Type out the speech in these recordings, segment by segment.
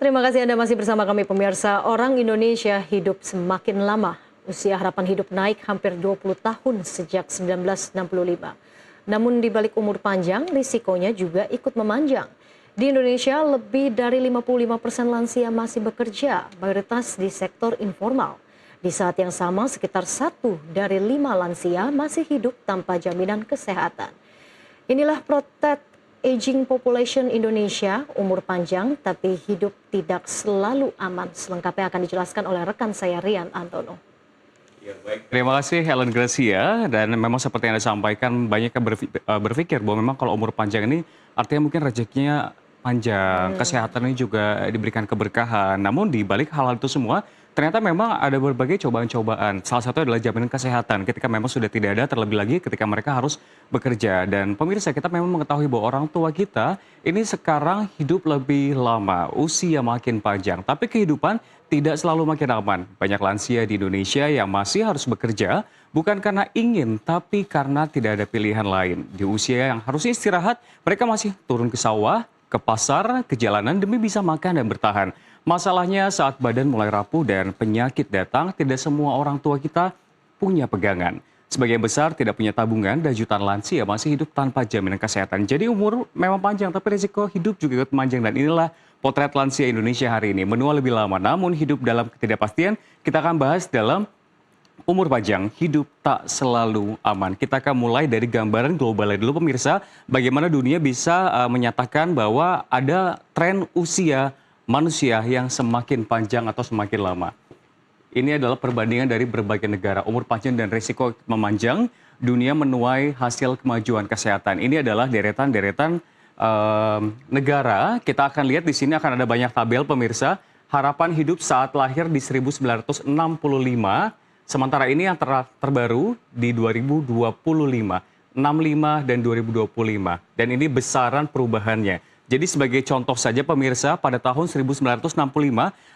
Terima kasih Anda masih bersama kami pemirsa. Orang Indonesia hidup semakin lama. Usia harapan hidup naik hampir 20 tahun sejak 1965. Namun di balik umur panjang, risikonya juga ikut memanjang. Di Indonesia, lebih dari 55% lansia masih bekerja, mayoritas di sektor informal. Di saat yang sama, sekitar 1 dari 5 lansia masih hidup tanpa jaminan kesehatan. Inilah Protect Aging Population Indonesia, umur panjang tapi hidup tidak selalu aman. Selengkapnya akan dijelaskan oleh rekan saya Rian Antono. Ya, baik. Terima kasih Helen Gracia, dan memang seperti yang Anda sampaikan, banyak yang berpikir bahwa memang kalau umur panjang ini artinya mungkin rezekinya panjang, kesehatan ini juga diberikan keberkahan. Namun di balik hal itu semua, ternyata memang ada berbagai cobaan-cobaan. Salah satu adalah jaminan kesehatan ketika memang sudah tidak ada, terlebih lagi ketika mereka harus bekerja. Dan pemirsa, kita memang mengetahui bahwa orang tua kita ini sekarang hidup lebih lama, usia makin panjang. Tapi kehidupan tidak selalu makin aman. Banyak lansia di Indonesia yang masih harus bekerja, bukan karena ingin, tapi karena tidak ada pilihan lain. Di usia yang harusnya istirahat, mereka masih turun ke sawah, ke pasar, ke jalanan demi bisa makan dan bertahan. Masalahnya saat badan mulai rapuh dan penyakit datang, tidak semua orang tua kita punya pegangan. Sebagian besar tidak punya tabungan dan jutaan lansia masih hidup tanpa jaminan kesehatan. Jadi umur memang panjang, tapi risiko hidup juga ikut panjang. Dan inilah potret lansia Indonesia hari ini. Menua lebih lama, namun hidup dalam ketidakpastian. Kita akan bahas dalam umur panjang, hidup tak selalu aman. Kita akan mulai dari gambaran globalnya dulu pemirsa. Bagaimana dunia bisa menyatakan bahwa ada tren usia manusia yang semakin panjang atau semakin lama. Ini adalah perbandingan dari berbagai negara. Umur panjang dan risiko memanjang, dunia menuai hasil kemajuan kesehatan. Ini adalah deretan-deretan negara. Kita akan lihat di sini akan ada banyak tabel pemirsa. Harapan hidup saat lahir di 1965. Sementara ini yang terbaru di 2025, 65 dan 2025. Dan ini besaran perubahannya. Jadi sebagai contoh saja pemirsa, pada tahun 1965,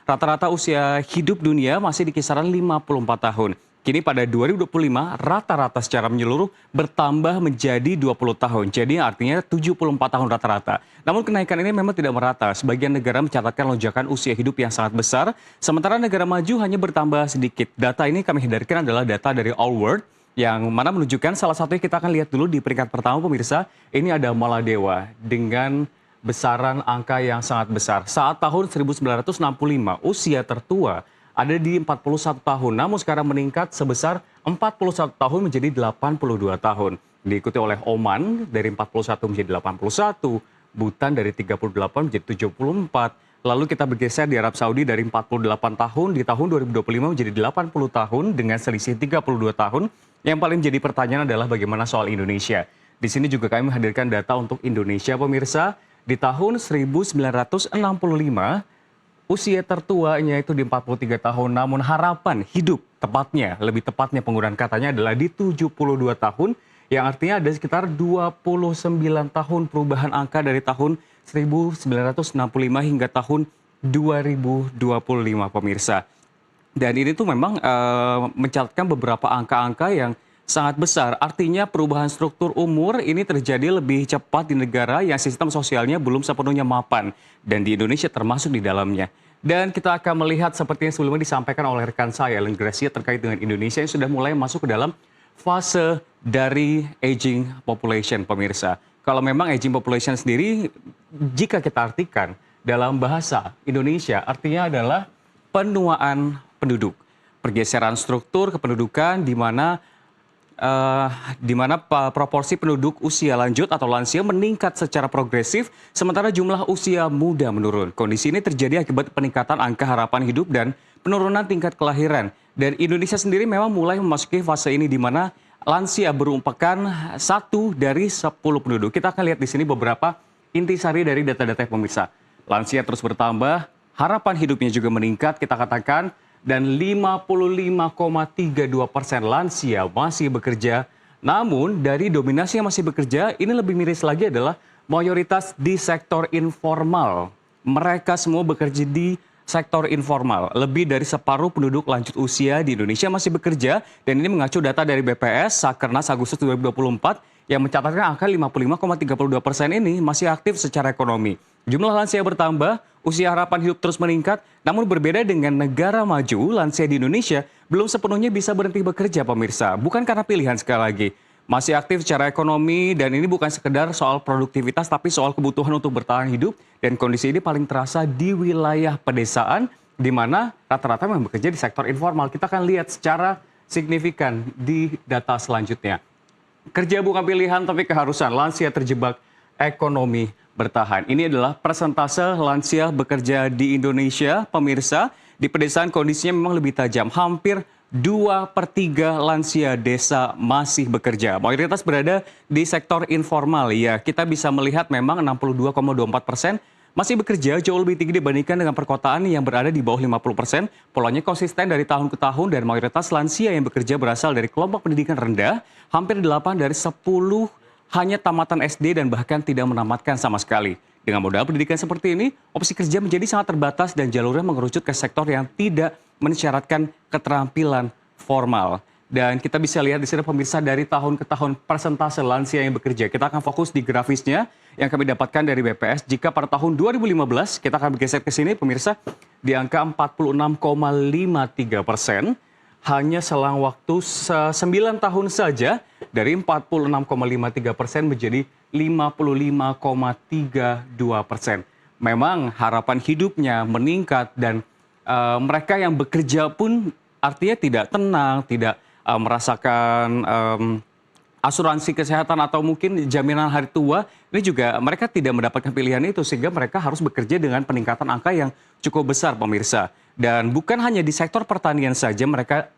rata-rata usia hidup dunia masih di kisaran 54 tahun. Kini pada 2025, rata-rata secara menyeluruh bertambah menjadi 20 tahun. Jadi artinya 74 tahun rata-rata. Namun kenaikan ini memang tidak merata. Sebagian negara mencatatkan lonjakan usia hidup yang sangat besar, sementara negara maju hanya bertambah sedikit. Data ini kami hindarkan adalah data dari All World, yang mana menunjukkan salah satunya kita akan lihat dulu di peringkat pertama pemirsa. Ini ada Maladewa dengan besaran angka yang sangat besar. Saat tahun 1965, usia tertua ada di 41 tahun, namun sekarang meningkat sebesar 41 tahun menjadi 82 tahun. Diikuti oleh Oman dari 41 menjadi 81, Bhutan dari 38 menjadi 74. Lalu kita bergeser di Arab Saudi dari 48 tahun di tahun 2025 menjadi 80 tahun dengan selisih 32 tahun. Yang paling menjadi pertanyaan adalah bagaimana soal Indonesia. Di sini juga kami menghadirkan data untuk Indonesia pemirsa. Di tahun 1965, usia tertuanya itu di 43 tahun, namun harapan hidup tepatnya, lebih tepatnya penggunaan katanya adalah di 72 tahun, yang artinya ada sekitar 29 tahun perubahan angka dari tahun 1965 hingga tahun 2025 pemirsa. Dan ini tuh memang mencatatkan beberapa angka-angka yang sangat besar. Artinya perubahan struktur umur ini terjadi lebih cepat di negara yang sistem sosialnya belum sepenuhnya mapan. Dan di Indonesia termasuk di dalamnya. Dan kita akan melihat seperti yang sebelumnya disampaikan oleh rekan saya, Ellen Gracia, terkait dengan Indonesia yang sudah mulai masuk ke dalam fase dari aging population, pemirsa. Kalau memang aging population sendiri, jika kita artikan dalam bahasa Indonesia, artinya adalah penuaan penduduk. Pergeseran struktur kependudukan di mana proporsi penduduk usia lanjut atau lansia meningkat secara progresif, sementara jumlah usia muda menurun. Kondisi ini terjadi akibat peningkatan angka harapan hidup dan penurunan tingkat kelahiran. Dan Indonesia sendiri memang mulai memasuki fase ini di mana lansia merupakan 1 dari 10 penduduk. Kita akan lihat di sini beberapa intisari dari data-data pemirsa. Lansia terus bertambah, harapan hidupnya juga meningkat, kita katakan, dan 55,32% lansia masih bekerja. Namun dari dominasi yang masih bekerja, ini lebih miris lagi adalah mayoritas di sektor informal. Mereka semua bekerja di sektor informal. Lebih dari separuh penduduk lanjut usia di Indonesia masih bekerja, dan ini mengacu data dari BPS Sakernas Agustus 2024 yang mencatatkan angka 55,32% ini masih aktif secara ekonomi. Jumlah lansia bertambah, usia harapan hidup terus meningkat, namun berbeda dengan negara maju, lansia di Indonesia belum sepenuhnya bisa berhenti bekerja, pemirsa. Bukan karena pilihan sekali lagi. Masih aktif secara ekonomi dan ini bukan sekedar soal produktivitas tapi soal kebutuhan untuk bertahan hidup dan kondisi ini paling terasa di wilayah pedesaan di mana rata-rata memang bekerja di sektor informal. Kita akan lihat secara signifikan di data selanjutnya. Kerja bukan pilihan tapi keharusan, lansia terjebak ekonomi bertahan. Ini adalah persentase lansia bekerja di Indonesia, pemirsa. Di pedesaan kondisinya memang lebih tajam, hampir 2/3 lansia desa masih bekerja. Mayoritas berada di sektor informal. Ya, kita bisa melihat memang 62,24% masih bekerja, jauh lebih tinggi dibandingkan dengan perkotaan yang berada di bawah 50%. Polanya konsisten dari tahun ke tahun dan mayoritas lansia yang bekerja berasal dari kelompok pendidikan rendah, hampir 8 dari 10 hanya tamatan SD dan bahkan tidak menamatkan sama sekali. Dengan modal pendidikan seperti ini, opsi kerja menjadi sangat terbatas dan jalurnya mengerucut ke sektor yang tidak mensyaratkan keterampilan formal. Dan kita bisa lihat di sini pemirsa dari tahun ke tahun persentase lansia yang bekerja. Kita akan fokus di grafisnya yang kami dapatkan dari BPS. Jika pada tahun 2015, kita akan bergeser ke sini pemirsa, di angka 46,53%. Hanya selang waktu 9 tahun saja dari 46,53% menjadi 55,32%. Memang harapan hidupnya meningkat dan mereka yang bekerja pun artinya tidak tenang, tidak merasakan asuransi kesehatan atau mungkin jaminan hari tua. Ini juga mereka tidak mendapatkan pilihan itu sehingga mereka harus bekerja dengan peningkatan angka yang cukup besar, pemirsa. Dan bukan hanya di sektor pertanian saja mereka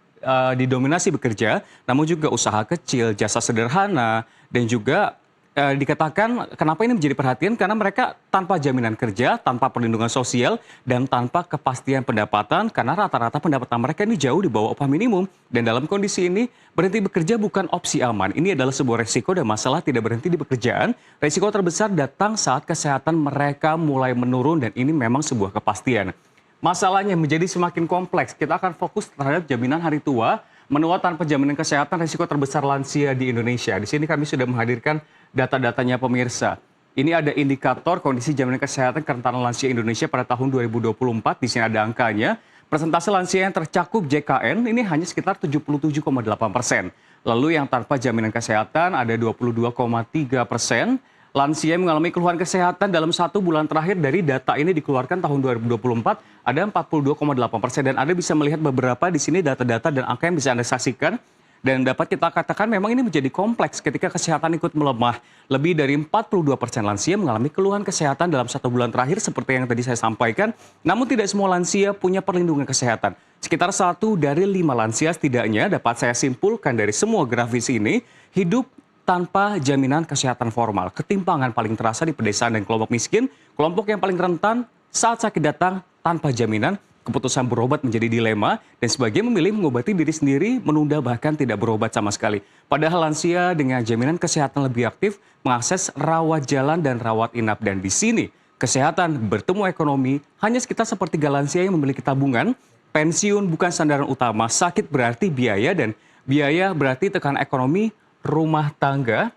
didominasi bekerja, namun juga usaha kecil, jasa sederhana, dan juga dikatakan kenapa ini menjadi perhatian karena mereka tanpa jaminan kerja, tanpa perlindungan sosial, dan tanpa kepastian pendapatan karena rata-rata pendapatan mereka ini jauh di bawah upah minimum. Dan dalam kondisi ini berhenti bekerja bukan opsi aman. Ini adalah sebuah resiko dan masalah tidak berhenti di pekerjaan. Resiko terbesar datang saat kesehatan mereka mulai menurun dan ini memang sebuah kepastian. Masalahnya menjadi semakin kompleks. Kita akan fokus terhadap jaminan hari tua, menua tanpa jaminan kesehatan, risiko terbesar lansia di Indonesia. Di sini kami sudah menghadirkan data-datanya pemirsa. Ini ada indikator kondisi jaminan kesehatan kerentanan lansia Indonesia pada tahun 2024. Di sini ada angkanya. Persentase lansia yang tercakup JKN ini hanya sekitar 77,8%. Lalu yang tanpa jaminan kesehatan ada 22,3%. Lansia yang mengalami keluhan kesehatan dalam 1 bulan terakhir dari data ini dikeluarkan tahun 2024 ada 42,8% dan Anda bisa melihat beberapa di sini data-data dan angka yang bisa Anda saksikan dan dapat kita katakan memang ini menjadi kompleks ketika kesehatan ikut melemah. Lebih dari 42% lansia mengalami keluhan kesehatan dalam 1 bulan terakhir seperti yang tadi saya sampaikan. Namun tidak semua lansia punya perlindungan kesehatan. Sekitar 1 dari 5 lansia setidaknya dapat saya simpulkan dari semua grafis ini hidup tanpa jaminan kesehatan formal. Ketimpangan paling terasa di pedesaan dan kelompok miskin, kelompok yang paling rentan saat sakit datang tanpa jaminan, keputusan berobat menjadi dilema, dan sebagian memilih mengobati diri sendiri, menunda bahkan tidak berobat sama sekali. Padahal lansia dengan jaminan kesehatan lebih aktif mengakses rawat jalan dan rawat inap. Dan di sini, kesehatan bertemu ekonomi, hanya sekitar sepertiga lansia yang memiliki tabungan, pensiun bukan sandaran utama, sakit berarti biaya, dan biaya berarti tekanan ekonomi rumah tangga.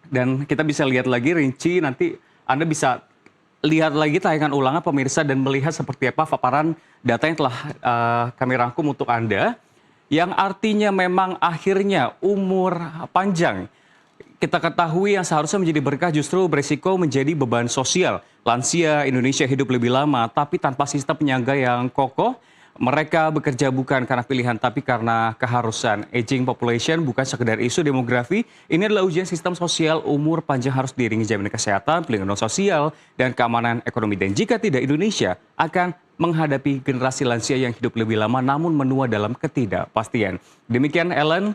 Dan kita bisa lihat lagi rinci, nanti Anda bisa lihat lagi tayangan ulangan pemirsa dan melihat seperti apa paparan data yang telah kami rangkum untuk Anda. Yang artinya memang akhirnya umur panjang. Kita ketahui yang seharusnya menjadi berkah justru berisiko menjadi beban sosial. Lansia Indonesia hidup lebih lama tapi tanpa sistem penyangga yang kokoh. Mereka bekerja bukan karena pilihan tapi karena keharusan. Aging population bukan sekedar isu demografi, ini adalah ujian sistem sosial. Umur panjang harus diiringi jaminan kesehatan, pelindungan sosial, dan keamanan ekonomi. Dan jika tidak, Indonesia akan menghadapi generasi lansia yang hidup lebih lama namun menua dalam ketidakpastian. Demikian Ellen,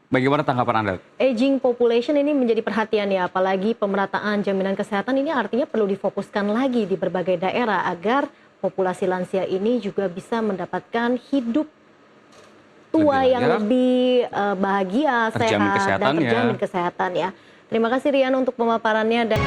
bagaimana tanggapan Anda? Aging population ini menjadi perhatian ya, apalagi pemerataan jaminan kesehatan ini artinya perlu difokuskan lagi di berbagai daerah agar populasi lansia ini juga bisa mendapatkan hidup tua yang lebih bahagia, sehat, dan terjamin kesehatan ya. Terima kasih Rian untuk pemaparannya. Dan